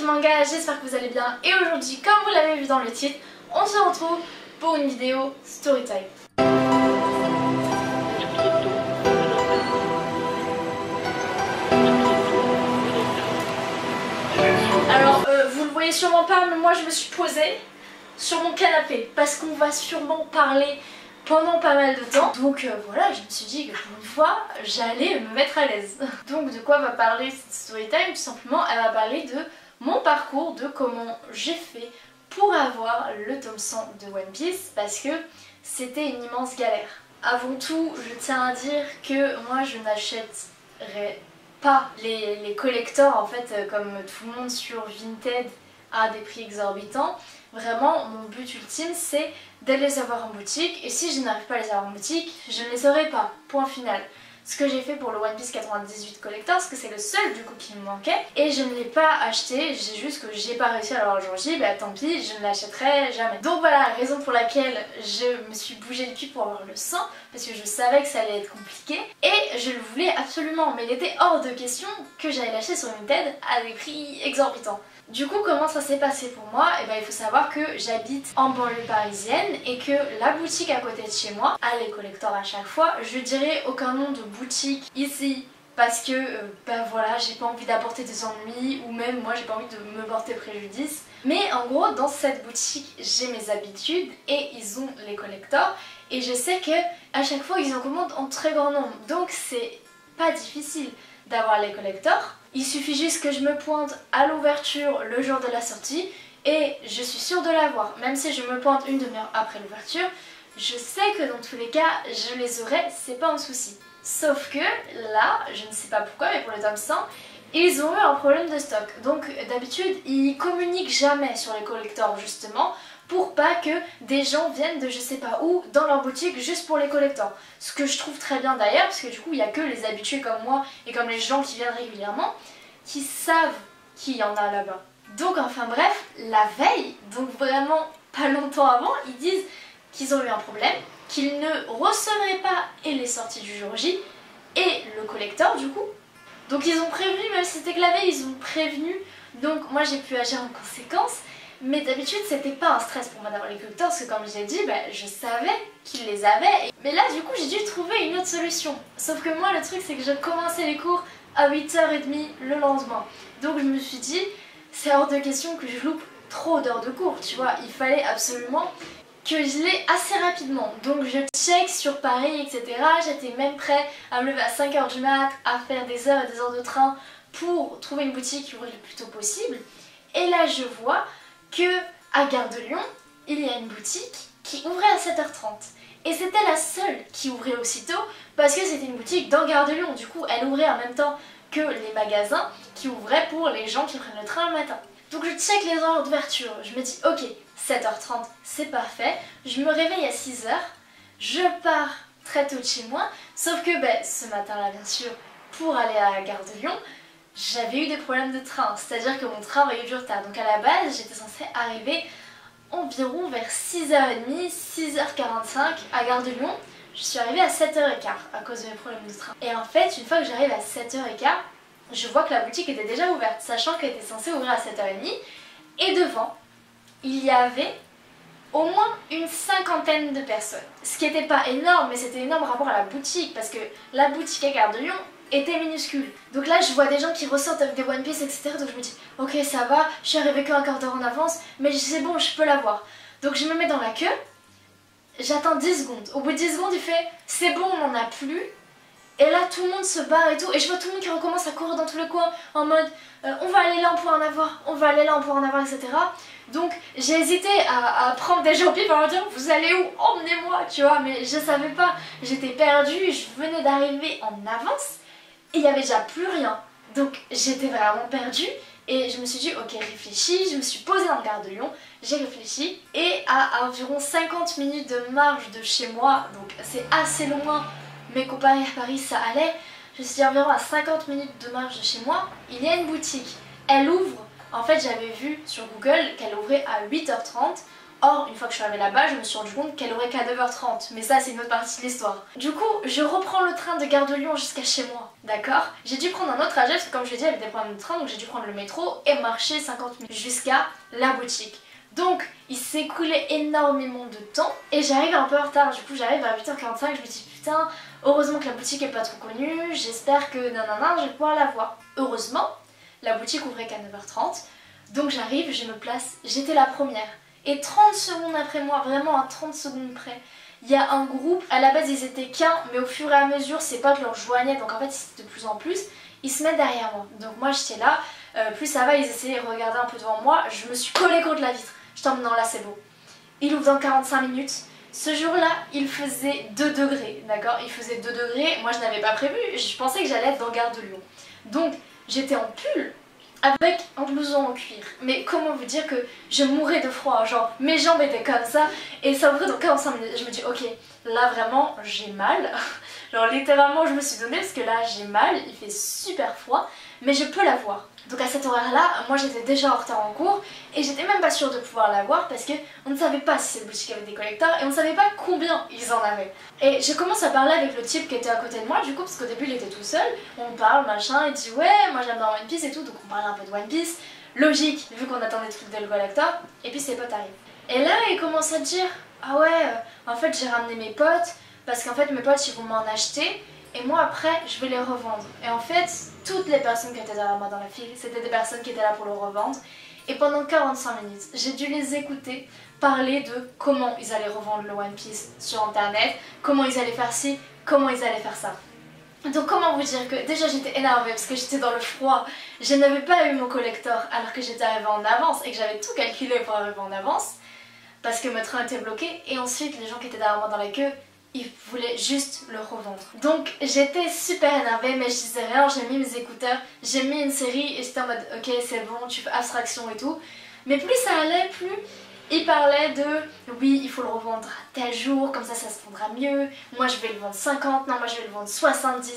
Manga, j'espère que vous allez bien et aujourd'hui, comme vous l'avez vu dans le titre, on se retrouve pour une vidéo Storytime. Alors, vous le voyez sûrement pas, mais moi je me suis posée sur mon canapé parce qu'on va sûrement parler pendant pas mal de temps. Donc voilà, je me suis dit que pour une fois, j'allais me mettre à l'aise. Donc de quoi va parler cette Storytime? Tout simplement, elle va parler de mon parcours, de comment j'ai fait pour avoir le tome 100 de One Piece parce que c'était une immense galère. Avant tout, je tiens à dire que moi je n'achèterai pas les collectors en fait comme tout le monde sur Vinted à des prix exorbitants. Vraiment, mon but ultime c'est de les avoir en boutique et si je n'arrive pas à les avoir en boutique, je ne les aurai pas. Point final. Ce que j'ai fait pour le One Piece 98 Collector, parce que c'est le seul du coup qui me manquait et je ne l'ai pas acheté, j'ai juste que j'ai pas réussi à l'avoir aujourd'hui, bah tant pis, je ne l'achèterai jamais. Donc voilà la raison pour laquelle je me suis bougé le cul pour avoir le 100, parce que je savais que ça allait être compliqué et je le voulais absolument, mais il était hors de question que j'allais l'acheter sur Vinted à des prix exorbitants. Du coup, comment ça s'est passé pour moi? Et ben, il faut savoir que j'habite en banlieue parisienne et que la boutique à côté de chez moi a les collectors à chaque fois. Je dirais aucun nom de boutique ici parce que ben voilà, j'ai pas envie d'apporter des ennuis ou même moi j'ai pas envie de me porter préjudice. Mais en gros, dans cette boutique, j'ai mes habitudes et ils ont les collectors et je sais que à chaque fois ils en commandent en très grand nombre. Donc c'est pas difficile d'avoir les collectors. Il suffit juste que je me pointe à l'ouverture le jour de la sortie et je suis sûre de l'avoir. Même si je me pointe une demi-heure après l'ouverture, je sais que dans tous les cas, je les aurai, c'est pas un souci. Sauf que là, je ne sais pas pourquoi, mais pour le tome 100, ils ont eu un problème de stock. Donc d'habitude, ils communiquent jamais sur les collectors justement pour pas que des gens viennent de je sais pas où dans leur boutique juste pour les collectors. Ce que je trouve très bien d'ailleurs parce que du coup il n'y a que les habitués comme moi et comme les gens qui viennent régulièrement qui savent qu'il y en a là-bas. Donc enfin bref, la veille, donc vraiment pas longtemps avant, ils disent qu'ils ont eu un problème, qu'ils ne recevraient pas et les sorties du jour J et le collector du coup. Donc ils ont prévenu, même si c'était que la veille, ils ont prévenu, donc moi j'ai pu agir en conséquence. Mais d'habitude c'était pas un stress pour moi d'avoir les collectors parce que comme je l'ai dit, bah, je savais qu'ils les avaient. Mais là du coup j'ai dû trouver une autre solution. Sauf que moi le truc c'est que je commençais les cours à 8h30 le lendemain. Donc je me suis dit c'est hors de question que je loupe trop d'heures de cours, tu vois. Il fallait absolument que je l'ai assez rapidement. Donc je check sur Paris etc. J'étais même prêt à me lever à 5h du mat, à faire des heures et des heures de train pour trouver une boutique qui ouvrait le plus tôt possible. Et là je vois que à Gare de Lyon, il y a une boutique qui ouvrait à 7h30. Et c'était la seule qui ouvrait aussitôt parce que c'était une boutique dans Gare de Lyon. Du coup, elle ouvrait en même temps que les magasins qui ouvraient pour les gens qui prennent le train le matin. Donc je check les heures d'ouverture. Je me dis, ok, 7h30, c'est parfait. Je me réveille à 6h. Je pars très tôt de chez moi. Sauf que ce matin-là, bien sûr, pour aller à la Gare de Lyon, j'avais eu des problèmes de train, c'est-à-dire que mon train avait eu du retard. Donc à la base, j'étais censée arriver environ vers 6h30, 6h45 à Gare de Lyon. Je suis arrivée à 7h15 à cause de mes problèmes de train. Et en fait, une fois que j'arrive à 7h15, je vois que la boutique était déjà ouverte, sachant qu'elle était censée ouvrir à 7h30. Et devant, il y avait au moins une cinquantaine de personnes. Ce qui n'était pas énorme, mais c'était énorme par rapport à la boutique, parce que la boutique à Gare de Lyon était minuscule. Donc là je vois des gens qui ressortent avec des One Piece etc. Donc je me dis ok ça va, je suis arrivée qu'un quart d'heure en avance, mais c'est bon, je peux l'avoir. Donc je me mets dans la queue, j'attends 10 secondes. Au bout de 10 secondes il fait c'est bon on n'en a plus. Et là tout le monde se barre et tout. Et je vois tout le monde qui recommence à courir dans tous les coins en mode on va aller là on pourra en avoir, on va aller là on pourra en avoir etc. Donc j'ai hésité à prendre des gens pour leur dire vous allez où, emmenez-moi tu vois. Mais je savais pas, j'étais perdue, je venais d'arriver en avance. Et il n'y avait déjà plus rien, donc j'étais vraiment perdue et je me suis dit ok réfléchis, je me suis posée dans le Gare de Lyon, j'ai réfléchi et à environ 50 minutes de marche de chez moi, donc c'est assez loin mais comparé à Paris ça allait, je me suis dit environ à 50 minutes de marche de chez moi, il y a une boutique, elle ouvre, en fait j'avais vu sur Google qu'elle ouvrait à 8h30. Or, une fois que je suis arrivée là-bas, je me suis rendu compte qu'elle aurait qu'à 9h30. Mais ça, c'est une autre partie de l'histoire. Du coup, je reprends le train de Gare de Lyon jusqu'à chez moi. D'accord? J'ai dû prendre un autre trajet parce que comme je l'ai dit, il y avait des problèmes de train, donc j'ai dû prendre le métro et marcher 50 minutes jusqu'à la boutique. Donc il s'est écoulé énormément de temps et j'arrive un peu en retard, du coup j'arrive à 8h45, je me dis putain, heureusement que la boutique est pas trop connue, j'espère que nanana, je vais pouvoir la voir. Heureusement, la boutique ouvrait qu'à 9h30, donc j'arrive, je me place, j'étais la première. Et 30 secondes après moi, vraiment à 30 secondes près, il y a un groupe, à la base ils étaient qu'un, mais au fur et à mesure ses potes leur joignaient, donc en fait c'était de plus en plus, ils se mettent derrière moi. Donc moi j'étais là, plus ça va, ils essayaient de regarder un peu devant moi, je me suis collée contre la vitre. Je t'emmène, non là c'est beau. Il ouvre dans 45 minutes. Ce jour-là, il faisait 2 degrés, d'accord? Il faisait 2 degrés, moi je n'avais pas prévu, je pensais que j'allais être dans Gare de Lyon. Donc j'étais en pull avec un blouson en cuir. Mais comment vous dire que je mourais de froid, genre mes jambes étaient comme ça et ça ouvrait dans 45 minutes. Je me dis ok, là vraiment j'ai mal. Genre littéralement je me suis donnée parce que là j'ai mal, il fait super froid, mais je peux la voir. Donc à cet horaire-là, moi j'étais déjà en retard en cours et j'étais même pas sûre de pouvoir la voir parce qu'on ne savait pas si cette boutique avait des collecteurs et on ne savait pas combien ils en avaient. Et je commence à parler avec le type qui était à côté de moi du coup parce qu'au début il était tout seul, on parle machin, il dit ouais moi j'aime bien One Piece et tout, donc on parlait un peu de One Piece, logique vu qu'on attendait des trucs de collector, et puis ses potes arrivent. Et là il commence à dire ah ouais en fait j'ai ramené mes potes parce qu'en fait mes potes ils vont m'en acheter. Et moi après je vais les revendre. Et en fait toutes les personnes qui étaient derrière moi dans la file c'était des personnes qui étaient là pour le revendre. Et pendant 45 minutes j'ai dû les écouter parler de comment ils allaient revendre le One Piece sur internet, comment ils allaient faire ci, comment ils allaient faire ça. Donc comment vous dire que déjà j'étais énervée parce que j'étais dans le froid, je n'avais pas eu mon collector alors que j'étais arrivée en avance et que j'avais tout calculé pour arriver en avance parce que mon train était bloqué. Et ensuite les gens qui étaient derrière moi dans la queue, ils voulaient juste le revendre. Donc j'étais super énervée mais je disais rien, j'ai mis mes écouteurs, j'ai mis une série et j'étais en mode ok c'est bon, tu fais abstraction et tout. Mais plus ça allait, plus il parlait de oui il faut le revendre à tel jour, comme ça se vendra mieux, moi je vais le vendre 50, non moi je vais le vendre 70,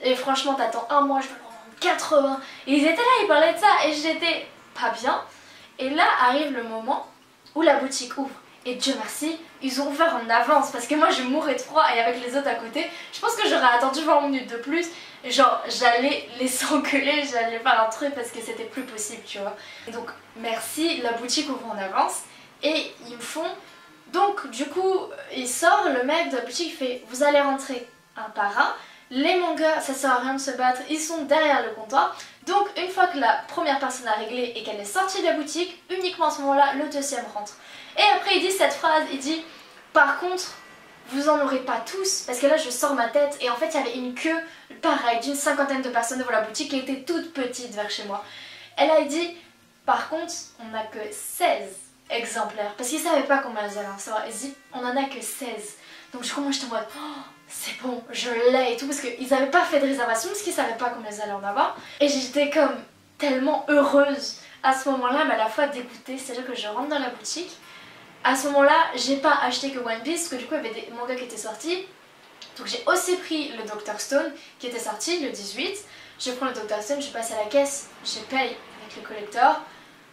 et franchement t'attends un mois je vais le vendre 80. Et ils étaient là, ils parlaient de ça et j'étais pas bien. Et là arrive le moment où la boutique ouvre. Et Dieu merci, ils ont ouvert en avance parce que moi je mourais de froid et avec les autres à côté, je pense que j'aurais attendu 20 minutes de plus. Genre j'allais les engueuler, j'allais faire un truc parce que c'était plus possible, tu vois. Et donc merci, la boutique ouvre en avance et ils me font... Donc du coup, il sort, le mec de la boutique il fait vous allez rentrer un par un. Les mangas, ça sert à rien de se battre, ils sont derrière le comptoir. Donc une fois que la première personne a réglé et qu'elle est sortie de la boutique, uniquement à ce moment-là, le deuxième rentre. Et après il dit cette phrase, il dit par contre vous en aurez pas tous, parce que là je sors ma tête et en fait il y avait une queue pareil d'une 50aine de personnes devant la boutique qui était toute petite vers chez moi. Et là il dit par contre on n'a que 16 exemplaires, parce qu'il savait pas combien ils allaient en recevoir. Il dit on en a que 16. Donc du coup moi j'étais en mode oh, c'est bon je l'ai et tout, parce qu'ils avaient pas fait de réservation parce qu'ils savaient pas combien ils allaient en avoir. Et j'étais comme tellement heureuse à ce moment-là mais à la fois dégoûtée, c'est-à-dire que je rentre dans la boutique. À ce moment-là, j'ai pas acheté que One Piece parce que du coup il y avait des mangas qui étaient sortis. Donc j'ai aussi pris le Dr Stone qui était sorti le 18. Je prends le Dr Stone, je passe à la caisse, je paye avec le collector.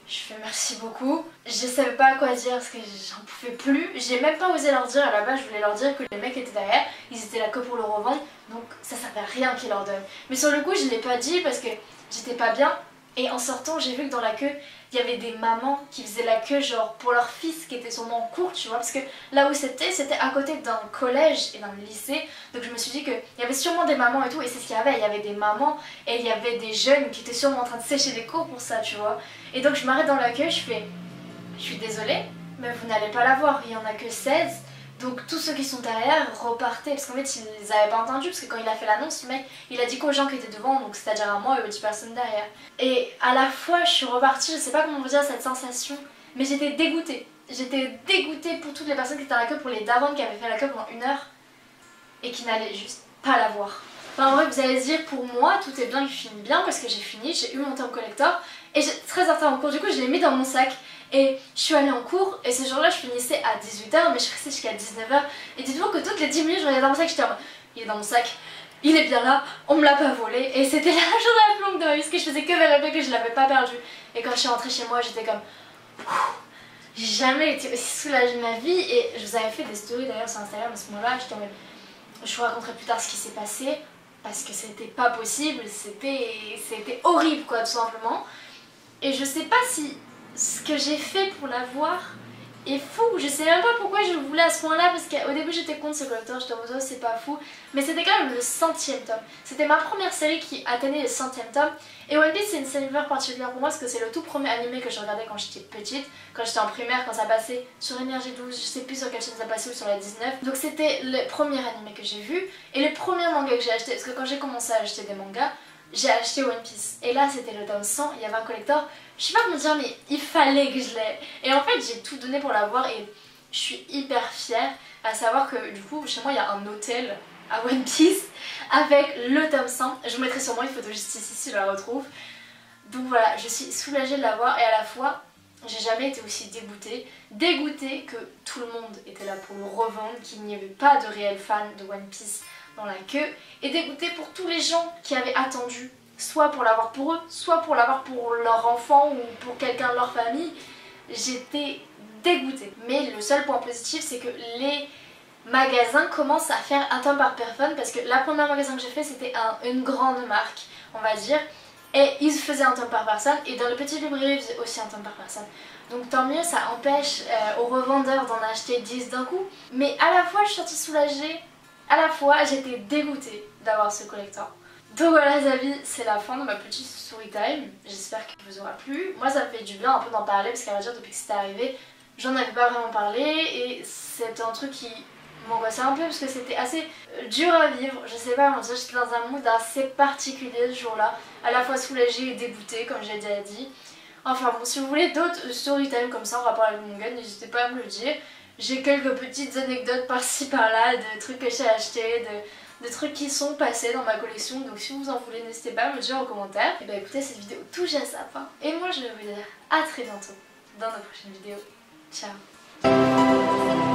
Je fais merci beaucoup. Je savais pas quoi dire parce que j'en pouvais plus. J'ai même pas osé leur dire, à la base je voulais leur dire que les mecs étaient derrière, ils étaient là que pour le revendre. Donc ça servait à rien qu'ils leur donnent. Mais sur le coup je l'ai pas dit parce que j'étais pas bien. Et en sortant, j'ai vu que dans la queue, il y avait des mamans qui faisaient la queue genre pour leur fils qui était sûrement en cours, tu vois, parce que là où c'était à côté d'un collège et d'un lycée. Donc je me suis dit qu'il y avait sûrement des mamans et tout, et c'est ce qu'il y avait des mamans et il y avait des jeunes qui étaient sûrement en train de sécher des cours pour ça, tu vois. Et donc je m'arrête dans la queue, je fais, je suis désolée, mais vous n'allez pas la voir, il n'y en a que 16. Donc tous ceux qui sont derrière repartaient, parce qu'en fait ils n'avaient pas entendu, parce que quand il a fait l'annonce, le mec il a dit qu'aux gens qui étaient devant, donc c'est-à-dire à moi et aux 10 personnes derrière. Et à la fois je suis repartie, je sais pas comment vous dire cette sensation, mais j'étais dégoûtée. J'étais dégoûtée pour toutes les personnes qui étaient à la queue, pour les darons qui avaient fait la queue pendant 1 heure et qui n'allaient juste pas la voir. Enfin en vrai vous allez se dire, pour moi tout est bien qui finit bien, parce que j'ai fini, j'ai eu mon temps collector et j'ai très en retard en cours, du coup je l'ai mis dans mon sac. Et je suis allée en cours et ce jour-là je finissais à 18h mais je restais jusqu'à 19h. Et dites-vous que toutes les 10 minutes je regardais dans mon sac, j'étais en mode il est dans mon sac, il est bien là, on me l'a pas volé. Et c'était la journée la plus longue de ma vie parce que je faisais que vérifier que je l'avais pas perdu. Et quand je suis rentrée chez moi j'étais comme j'ai jamais été aussi soulagée de ma vie. Et je vous avais fait des stories d'ailleurs sur Instagram à ce moment-là, j'étais en mode je vous raconterai plus tard ce qui s'est passé. parce que c'était pas possible, c'était horrible quoi tout simplement. Et je sais pas si ce que j'ai fait pour l'avoir est fou, je sais même pas pourquoi je le voulais à ce point là, parce qu'au début j'étais contre ce collector, j'étais en mode oh, c'est pas fou, mais c'était quand même le 100e tome, c'était ma première série qui atteignait le 100e tome, et One Piece c'est une série particulière pour moi parce que c'est le tout premier animé que je regardais quand j'étais petite, quand j'étais en primaire, quand ça passait sur Énergie 12, je sais plus sur quelle chaîne ça passait ou sur la 19, donc c'était le premier animé que j'ai vu, et le premier manga que j'ai acheté, parce que quand j'ai commencé à acheter des mangas, j'ai acheté One Piece, et là c'était le tome 100, il y avait un collector. Je sais pas comment dire mais il fallait que je l'aie. Et en fait j'ai tout donné pour l'avoir et je suis hyper fière à savoir que du coup chez moi il y a un hôtel à One Piece avec le tome 100. Je vous mettrai sûrement une photo juste ici si je la retrouve. Donc voilà, je suis soulagée de l'avoir et à la fois j'ai jamais été aussi dégoûtée. Dégoûtée que tout le monde était là pour le revendre, qu'il n'y avait pas de réels fans de One Piece dans la queue. Et dégoûtée pour tous les gens qui avaient attendu soit pour l'avoir pour eux, soit pour l'avoir pour leur enfant ou pour quelqu'un de leur famille. J'étais dégoûtée. Mais le seul point positif c'est que les magasins commencent à faire un tome par personne, parce que la première magasin que j'ai fait c'était une grande marque on va dire, et ils faisaient un tome par personne, et dans le petit librairie ils faisaient aussi un tome par personne. Donc tant mieux, ça empêche aux revendeurs d'en acheter 10 d'un coup. Mais à la fois je suis sortie soulagée, à la fois j'étais dégoûtée d'avoir ce collector. Donc voilà les amis, c'est la fin de ma petite story time, j'espère qu'il vous aura plu. Moi ça me fait du bien un peu d'en parler parce qu'à vrai dire depuis que c'était arrivé, j'en avais pas vraiment parlé et c'est un truc qui m'angoissait un peu parce que c'était assez dur à vivre. Je sais pas, j'étais dans un mood assez particulier ce jour-là, à la fois soulagée et dégoûtée comme j'ai déjà dit. Enfin bon, si vous voulez d'autres story time comme ça en rapport avec le manga, n'hésitez pas à me le dire. J'ai quelques petites anecdotes par-ci par-là, de trucs que j'ai achetés, de trucs qui sont passés dans ma collection, donc si vous en voulez n'hésitez pas à me le dire en commentaire. Et bah écoutez, cette vidéo touche à sa fin et moi je vais vous dire à très bientôt dans nos prochaines vidéos. Ciao.